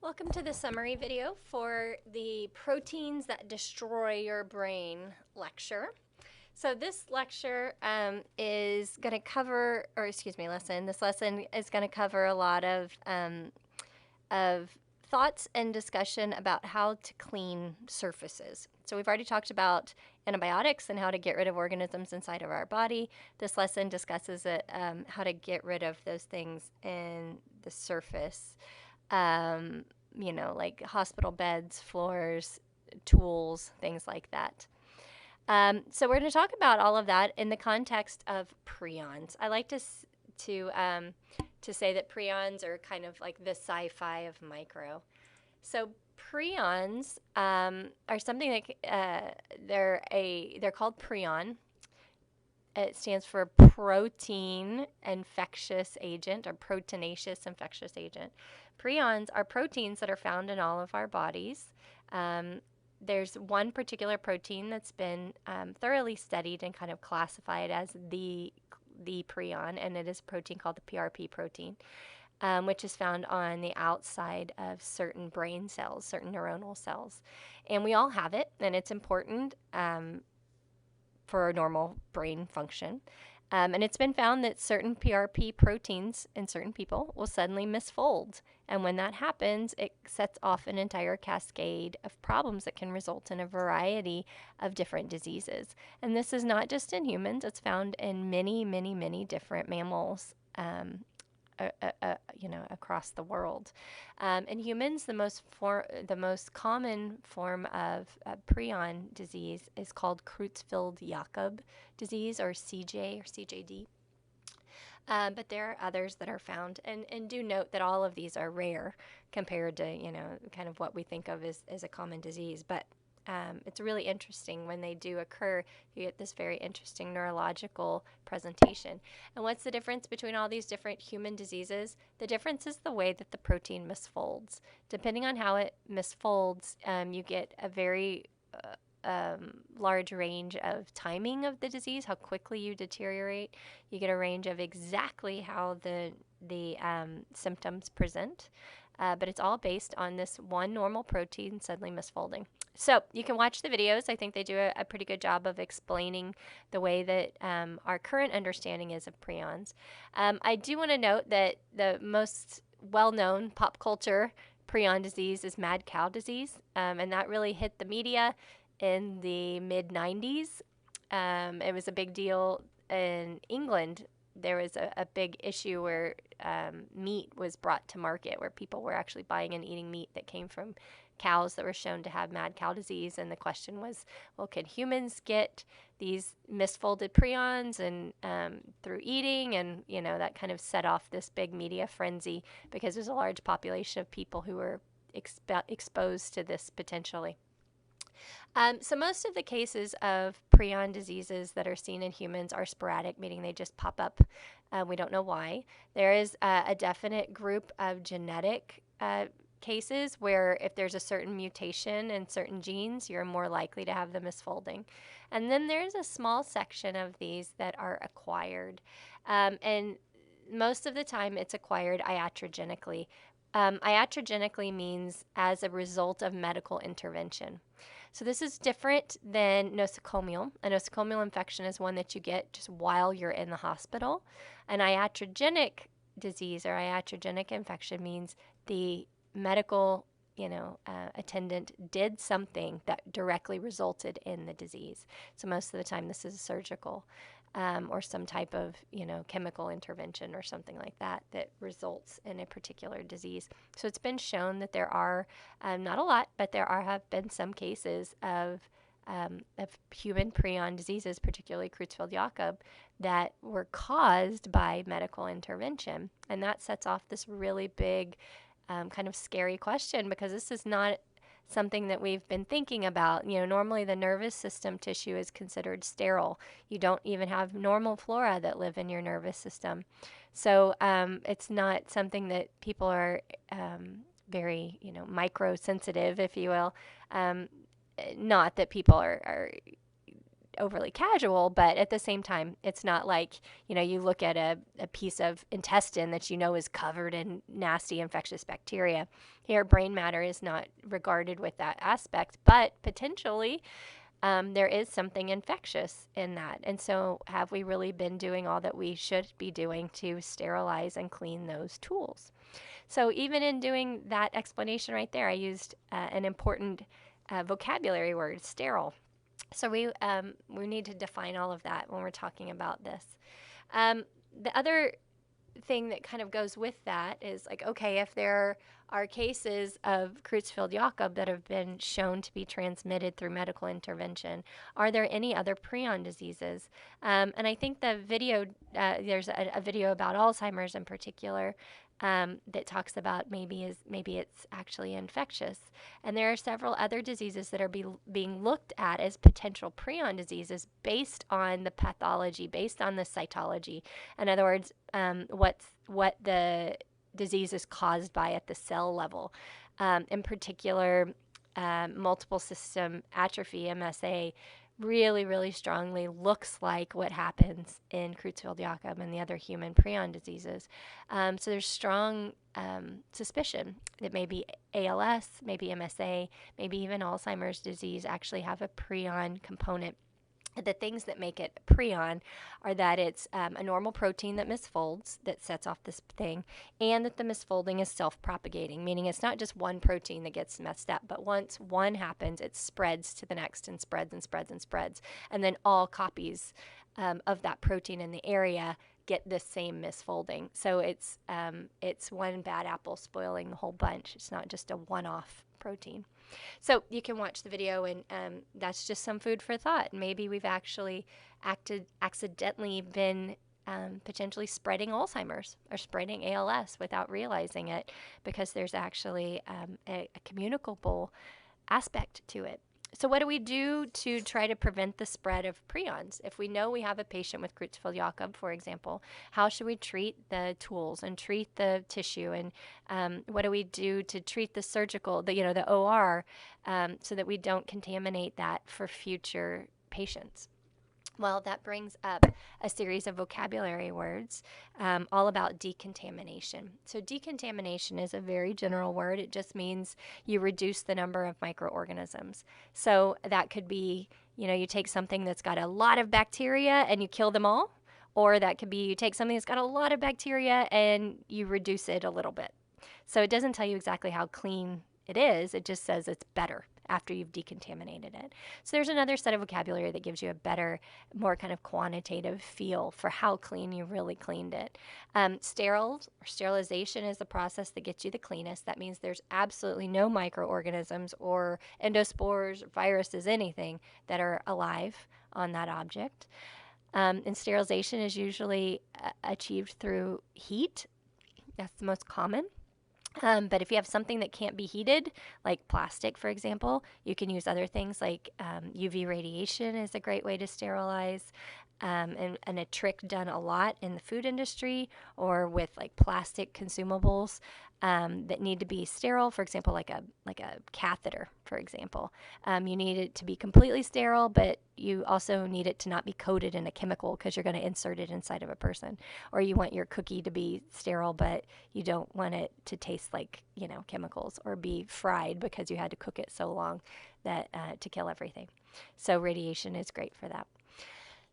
Welcome to the summary video for the Proteins That Destroy Your Brain lecture. So this lecture is going to cover, or excuse me, lesson. This lesson is going to cover a lot of thoughts and discussion about how to clean surfaces. So we've already talked about antibiotics and how to get rid of organisms inside of our body. This lesson discusses how to get rid of those things in the surface. Like hospital beds, floors, tools, things like that. So we're going to talk about all of that in the context of prions. I like to say that prions are kind of like the sci-fi of micro. So prions are something like they're called prion. It stands for protein infectious agent or proteinaceous infectious agent. Prions are proteins that are found in all of our bodies. There's one particular protein that's been thoroughly studied and kind of classified as the prion, and it is a protein called the PRP protein, which is found on the outside of certain brain cells, certain neuronal cells. And we all have it, and it's important for normal brain function. And it's been found that certain PRP proteins in certain people will suddenly misfold. And when that happens, it sets off an entire cascade of problems that can result in a variety of different diseases. And this is not just in humans, it's found in many, many, many different mammals. Across the world. In humans, the most common form of prion disease is called Creutzfeldt-Jakob disease, or CJ or CJD. But there are others that are found, and do note that all of these are rare compared to kind of what we think of as a common disease. But it's really interesting when they do occur. You get this very interesting neurological presentation. And what's the difference between all these different human diseases? The difference is the way that the protein misfolds. Depending on how it misfolds, you get a very large range of timing of the disease, how quickly you deteriorate. You get a range of exactly how the symptoms present. But it's all based on this one normal protein suddenly misfolding. So you can watch the videos. I think they do a pretty good job of explaining the way that our current understanding is of prions. I do want to note that the most well-known pop culture prion disease is mad cow disease, and that really hit the media in the mid-90s. It was a big deal in England. There was a big issue where meat was brought to market, where people were actually buying and eating meat that came from cows that were shown to have mad cow disease. And the question was, well, can humans get these misfolded prions and through eating? And that kind of set off this big media frenzy because there's a large population of people who were exposed to this potentially. So most of the cases of prion diseases that are seen in humans are sporadic, meaning they just pop up. We don't know why. There is a definite group of genetic cases where if there's a certain mutation in certain genes, you're more likely to have the misfolding. And then there's a small section of these that are acquired. And most of the time it's acquired iatrogenically. Iatrogenically means as a result of medical intervention. So this is different than nosocomial. A nosocomial infection is one that you get just while you're in the hospital. An iatrogenic disease or iatrogenic infection means the medical attendant did something that directly resulted in the disease. So most of the time this is surgical or some type of chemical intervention or something like that results in a particular disease. So it's been shown that there are not a lot, but have been some cases of human prion diseases, particularly Creutzfeldt-Jakob, that were caused by medical intervention. And that sets off this really big kind of scary question, because this is not something that we've been thinking about. Normally the nervous system tissue is considered sterile. You don't even have normal flora that live in your nervous system. So it's not something that people are very, microsensitive, if you will. Not that people are overly casual, but at the same time, it's not like, you look at a piece of intestine that is covered in nasty infectious bacteria. Here, brain matter is not regarded with that aspect, but potentially there is something infectious in that. And so, have we really been doing all that we should be doing to sterilize and clean those tools? So, even in doing that explanation right there, I used an important vocabulary word, sterile. So, we need to define all of that when we're talking about this. Um, the other thing that kind of goes with that is like, okay, if there are cases of Creutzfeldt-Jakob that have been shown to be transmitted through medical intervention, are there any other prion diseases? And I think the video, there's a video about Alzheimer's in particular, that talks about maybe it's actually infectious. And there are several other diseases that are being looked at as potential prion diseases based on the pathology, based on the cytology. In other words, what the disease is caused by at the cell level. In particular, multiple system atrophy, MSA, really, really strongly looks like what happens in Creutzfeldt-Jakob and the other human prion diseases. So there's strong suspicion that maybe ALS, maybe MSA, maybe even Alzheimer's disease actually have a prion component. The things that make it prion are that it's a normal protein that misfolds, that sets off this thing, and that the misfolding is self-propagating, meaning it's not just one protein that gets messed up, but once one happens, it spreads to the next and spreads and spreads and spreads, and then all copies of that protein in the area get the same misfolding. So it's one bad apple spoiling the whole bunch. It's not just a one-off protein. So you can watch the video, and that's just some food for thought. Maybe we've actually accidentally been potentially spreading Alzheimer's or spreading ALS without realizing it, because there's actually a communicable aspect to it. So what do we do to try to prevent the spread of prions? If we know we have a patient with Creutzfeldt-Jakob, for example, how should we treat the tools and treat the tissue? And what do we do to treat the surgical, the OR, so that we don't contaminate that for future patients? Well, that brings up a series of vocabulary words all about decontamination. So decontamination is a very general word. It just means you reduce the number of microorganisms. So that could be, you take something that's got a lot of bacteria and you kill them all. Or that could be you take something that's got a lot of bacteria and you reduce it a little bit. So it doesn't tell you exactly how clean it is. It just says it's better after you've decontaminated it. So there's another set of vocabulary that gives you a better, more kind of quantitative feel for how clean you really cleaned it. Sterile or sterilization is the process that gets you the cleanest. That means there's absolutely no microorganisms or endospores, viruses, anything that are alive on that object. And sterilization is usually achieved through heat. That's the most common. But if you have something that can't be heated, like plastic, for example, you can use other things like UV radiation is a great way to sterilize. And a trick done a lot in the food industry or with like plastic consumables that need to be sterile. For example, like a catheter, for example, you need it to be completely sterile, but you also need it to not be coated in a chemical because you're going to insert it inside of a person. Or you want your cookie to be sterile, but you don't want it to taste like chemicals or be fried because you had to cook it so long that to kill everything. So radiation is great for that.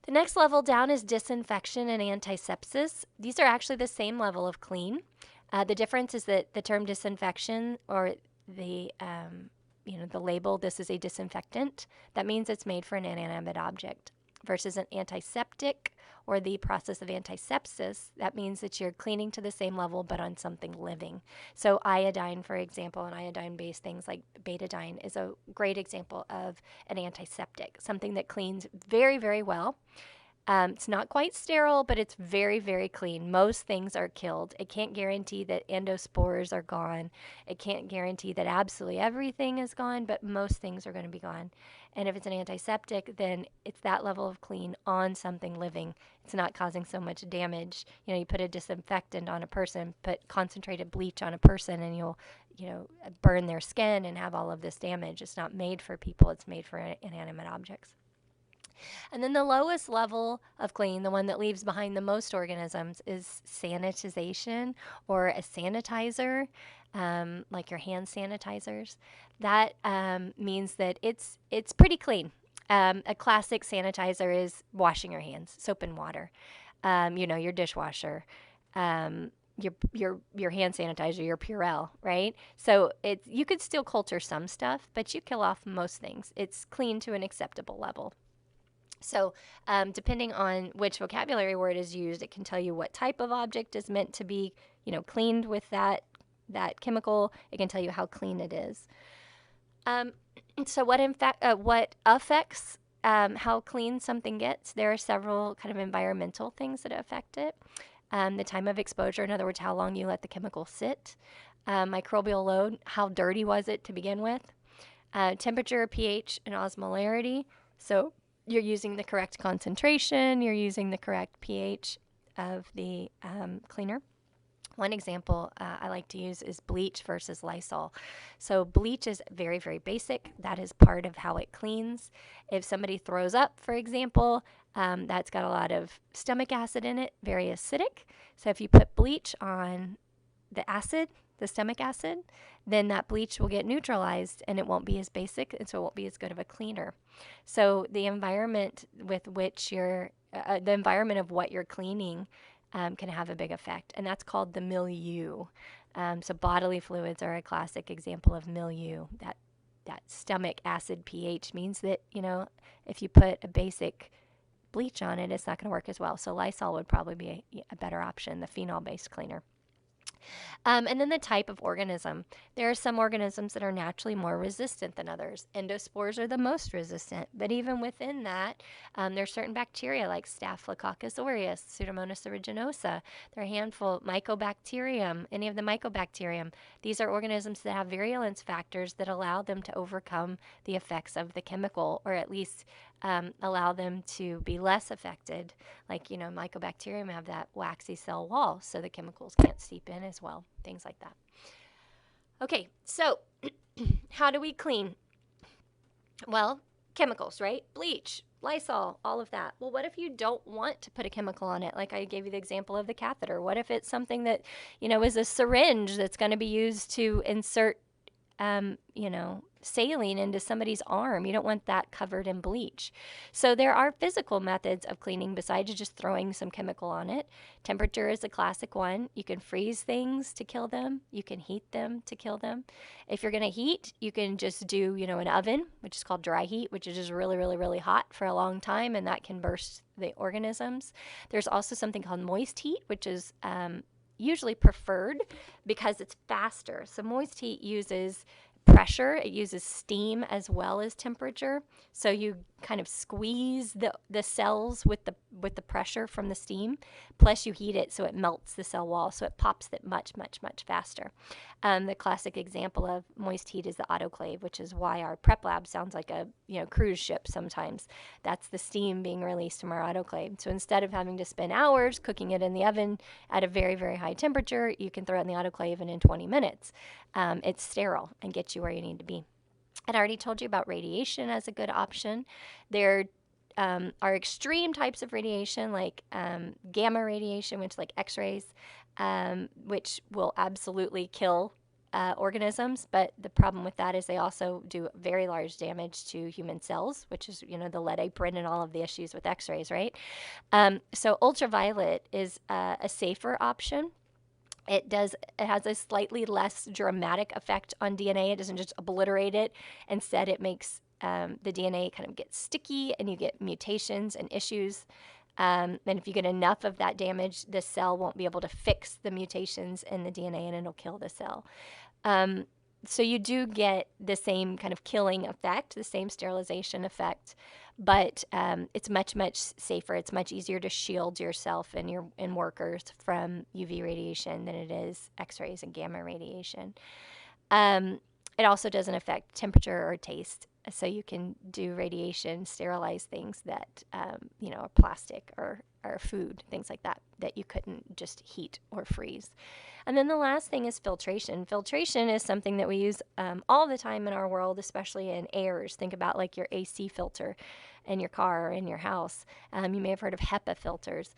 The next level down is disinfection and antisepsis. These are actually the same level of clean. The difference is that the term disinfection, or the label, this is a disinfectant, that means it's made for an inanimate object, versus an antiseptic, or the process of antisepsis, that means that you're cleaning to the same level but on something living. So iodine, for example, and iodine-based things like betadine is a great example of an antiseptic, something that cleans very, very well. It's not quite sterile, but it's very, very clean. Most things are killed. It can't guarantee that endospores are gone. It can't guarantee that absolutely everything is gone, but most things are going to be gone. And if it's an antiseptic, then it's that level of clean on something living. It's not causing so much damage. You put a disinfectant on a person, put concentrated bleach on a person, and you'll burn their skin and have all of this damage. It's not made for people. It's made for inanimate objects. And then the lowest level of clean, the one that leaves behind the most organisms, is sanitization or a sanitizer, like your hand sanitizers. That means that it's pretty clean. A classic sanitizer is washing your hands, soap and water. Your dishwasher, your hand sanitizer, your Purell, right? So you could still culture some stuff, but you kill off most things. It's clean to an acceptable level. So, depending on which vocabulary word is used, it can tell you what type of object is meant to be, cleaned with that chemical. It can tell you how clean it is. Um, so, what affects how clean something gets? There are several kind of environmental things that affect it. The time of exposure, in other words, how long you let the chemical sit. Microbial load, how dirty was it to begin with? Temperature, pH, and osmolarity. So you're using the correct concentration, you're using the correct pH of the cleaner. One example I like to use is bleach versus Lysol. So, bleach is very, very basic. That is part of how it cleans. If somebody throws up, for example, that's got a lot of stomach acid in it, very acidic. So, if you put bleach on the acid, the stomach acid, then that bleach will get neutralized and it won't be as basic, and so it won't be as good of a cleaner. So the environment with which the environment of what you're cleaning can have a big effect, and that's called the milieu. So bodily fluids are a classic example of milieu. That stomach acid pH means that, if you put a basic bleach on it, it's not going to work as well. So Lysol would probably be a better option, the phenol-based cleaner. And then the type of organism. There are some organisms that are naturally more resistant than others. Endospores are the most resistant, but even within that, there are certain bacteria like Staphylococcus aureus, Pseudomonas aeruginosa. There are a handful, Mycobacterium, any of the Mycobacterium. These are organisms that have virulence factors that allow them to overcome the effects of the chemical, or at least allow them to be less affected. Like, Mycobacterium have that waxy cell wall, so the chemicals can't seep in as well, things like that. Okay, so how do we clean? Well, chemicals, right? Bleach, Lysol, all of that. Well, what if you don't want to put a chemical on it? Like I gave you the example of the catheter. What if it's something that, is a syringe that's going to be used to insert saline into somebody's arm? You don't want that covered in bleach. So there are physical methods of cleaning besides just throwing some chemical on it. Temperature is a classic one. You can freeze things to kill them. You can heat them to kill them. If you're going to heat, you can just do, an oven, which is called dry heat, which is just really, really, really hot for a long time, and that can burst the organisms. There's also something called moist heat, which is usually preferred because it's faster. So moist heat uses pressure, it uses steam as well as temperature. So you kind of squeeze the cells with the pressure from the steam, plus you heat it so it melts the cell wall, so it pops it much, much, much faster. The classic example of moist heat is the autoclave, which is why our prep lab sounds like a cruise ship sometimes. That's the steam being released from our autoclave. So instead of having to spend hours cooking it in the oven at a very, very high temperature, you can throw it in the autoclave and in 20 minutes it's sterile and gets you where you need to be. I'd already told you about radiation as a good option. There are extreme types of radiation like gamma radiation, which is like X-rays, which will absolutely kill organisms, but the problem with that is they also do very large damage to human cells, which is, the lead apron and all of the issues with X-rays, right? So ultraviolet is a safer option. It has a slightly less dramatic effect on DNA. It doesn't just obliterate it. Instead, it makes the DNA kind of get sticky and you get mutations and issues. And if you get enough of that damage, the cell won't be able to fix the mutations in the DNA and it'll kill the cell. So you do get the same kind of killing effect, the same sterilization effect, but it's much, much safer. It's much easier to shield yourself and workers from UV radiation than it is X-rays and gamma radiation. It also doesn't affect temperature or taste, so you can do radiation, sterilize things that are plastic or or food, things like that, that you couldn't just heat or freeze. And then the last thing is filtration. Filtration is something that we use all the time in our world, especially in airs. Think about like your AC filter in your car or in your house. You may have heard of HEPA filters.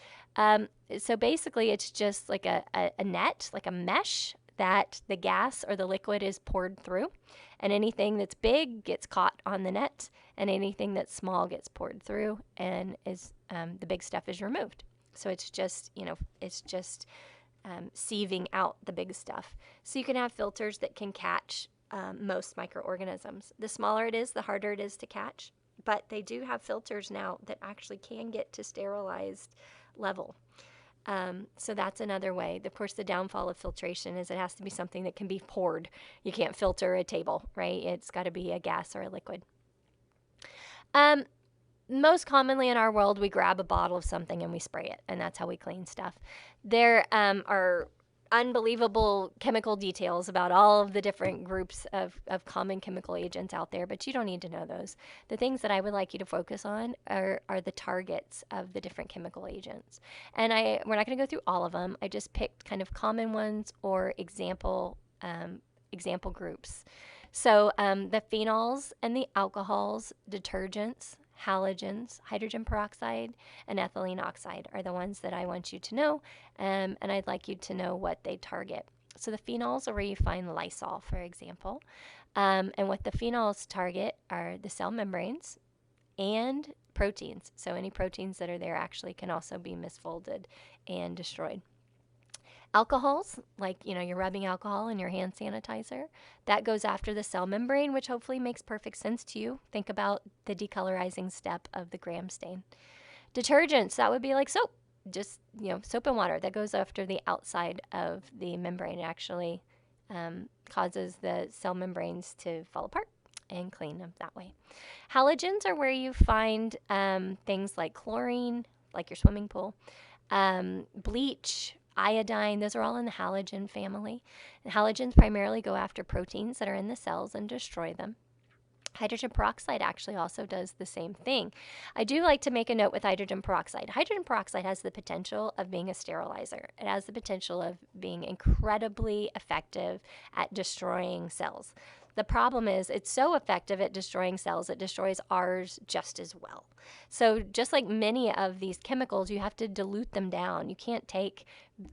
So basically, it's just like a net, like a mesh that the gas or the liquid is poured through. And anything that's big gets caught on the net, and anything that's small gets poured through, and is the big stuff is removed. So it's just, it's just sieving out the big stuff. So you can have filters that can catch most microorganisms. The smaller it is, the harder it is to catch. But they do have filters now that actually can get to sterilized level. So that's another way. Of course, the downfall of filtration is it has to be something that can be poured. You can't filter a table, right? It's got to be a gas or a liquid. Most commonly in our world, we grab a bottle of something and we spray it, and that's how we clean stuff. There are unbelievable chemical details about all of the different groups of common chemical agents out there, but you don't need to know those. The things that I would like you to focus on are the targets of the different chemical agents. And we're not going to go through all of them. I just picked kind of common ones or example groups. So the phenols and the alcohols, detergents, halogens, hydrogen peroxide, and ethylene oxide are the ones that I want you to know, and I'd like you to know what they target. So the phenols are where you find Lysol, for example, and what the phenols target are the cell membranes and proteins. So any proteins that are there actually can also be misfolded and destroyed. Alcohols, like you're rubbing alcohol in your hand sanitizer, that goes after the cell membrane, which hopefully makes perfect sense to you. Think about the decolorizing step of the gram stain. Detergents, that would be like soap, just soap and water. That goes after the outside of the membrane. It actually causes the cell membranes to fall apart and clean them that way. Halogens are where you find things like chlorine, like your swimming pool, bleach, iodine. Those are all in the halogen family. And halogens primarily go after proteins that are in the cells and destroy them. Hydrogen peroxide actually also does the same thing. I do like to make a note with hydrogen peroxide. Hydrogen peroxide has the potential of being a sterilizer. It has the potential of being incredibly effective at destroying cells. The problem is it's so effective at destroying cells, it destroys ours just as well. So just like many of these chemicals, you have to dilute them down. You can't take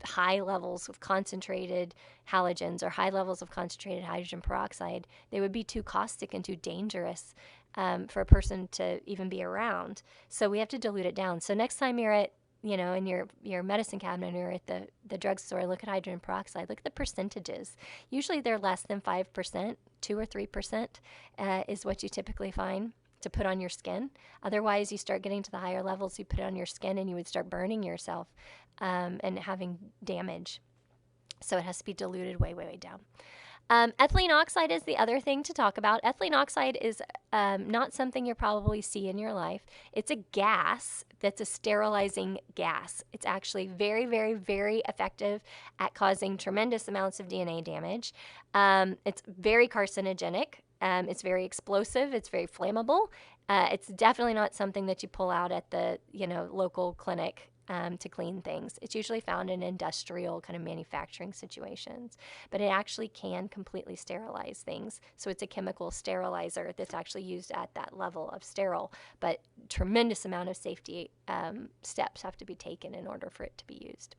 high levels of concentrated halogens or high levels of concentrated hydrogen peroxide. They would be too caustic and too dangerous for a person to even be around. So we have to dilute it down. So next time you're at in your medicine cabinet or at the drugstore, look at hydrogen peroxide. Look at the percentages. Usually they're less than 5%, 2 or 3% is what you typically find to put on your skin. Otherwise, you start getting to the higher levels, you put it on your skin and you would start burning yourself and having damage. So it has to be diluted way, way, way down. Ethylene oxide is the other thing to talk about. Ethylene oxide is not something you'll probably see in your life. It's a gas that's a sterilizing gas. It's actually very, very, very effective at causing tremendous amounts of DNA damage. It's very carcinogenic. It's very explosive. It's very flammable. It's definitely not something that you pull out at the local clinic to clean things. It's usually found in industrial kind of manufacturing situations, but it actually can completely sterilize things. So it's a chemical sterilizer that's actually used at that level of sterile, but tremendous amount of safety steps have to be taken in order for it to be used.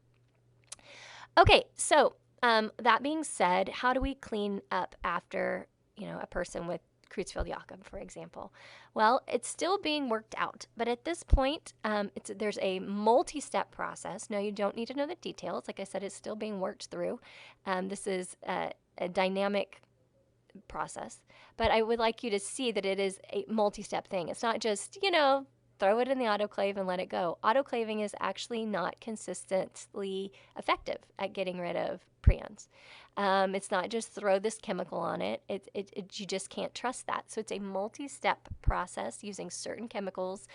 Okay, so that being said, how do we clean up after a person with Creutzfeldt-Jakob, for example? Well, it's still being worked out, but at this point, there's a multi-step process. No, you don't need to know the details. Like I said, it's still being worked through. This is a dynamic process, but I would like you to see that it is a multi-step thing. It's not just, throw it in the autoclave and let it go. Autoclaving is actually not consistently effective at getting rid of prions. It's not just throw this chemical on it. You just can't trust that. So it's a multi-step process using certain chemicals,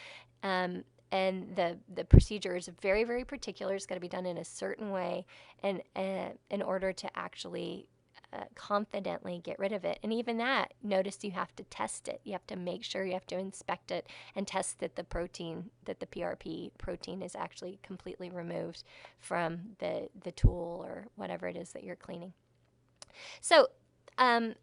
and the procedure is very, very particular. It's got to be done in a certain way, and in order to actually confidently get rid of it. And even that, notice you have to test it. You have to make sure, you have to inspect it and test that the protein, that the PRP protein is actually completely removed from the tool or whatever it is that you're cleaning. So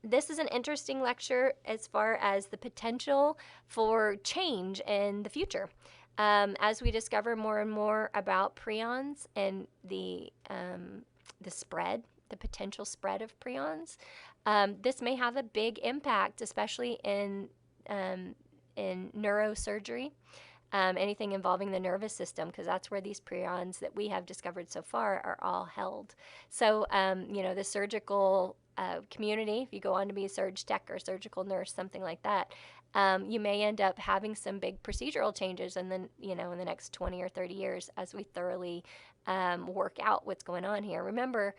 this is an interesting lecture as far as the potential for change in the future. As we discover more and more about prions and the spread, the potential spread of prions, this may have a big impact, especially in neurosurgery. Anything involving the nervous system, because that's where these prions that we have discovered so far are all held. So, the surgical community, if you go on to be a surg tech or surgical nurse, something like that, you may end up having some big procedural changes and then, in the next 20 or 30 years as we thoroughly work out what's going on here. Remember,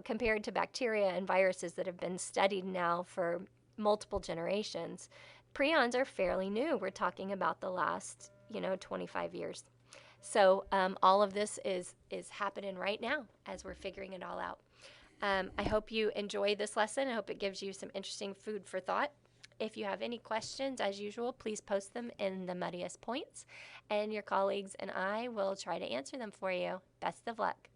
compared to bacteria and viruses that have been studied now for multiple generations, prions are fairly new. We're talking about the last 25 years. So all of this is happening right now as we're figuring it all out. I hope you enjoy this lesson. I hope it gives you some interesting food for thought. If you have any questions, as usual, please post them in the muddiest points, and your colleagues and I will try to answer them for you. Best of luck.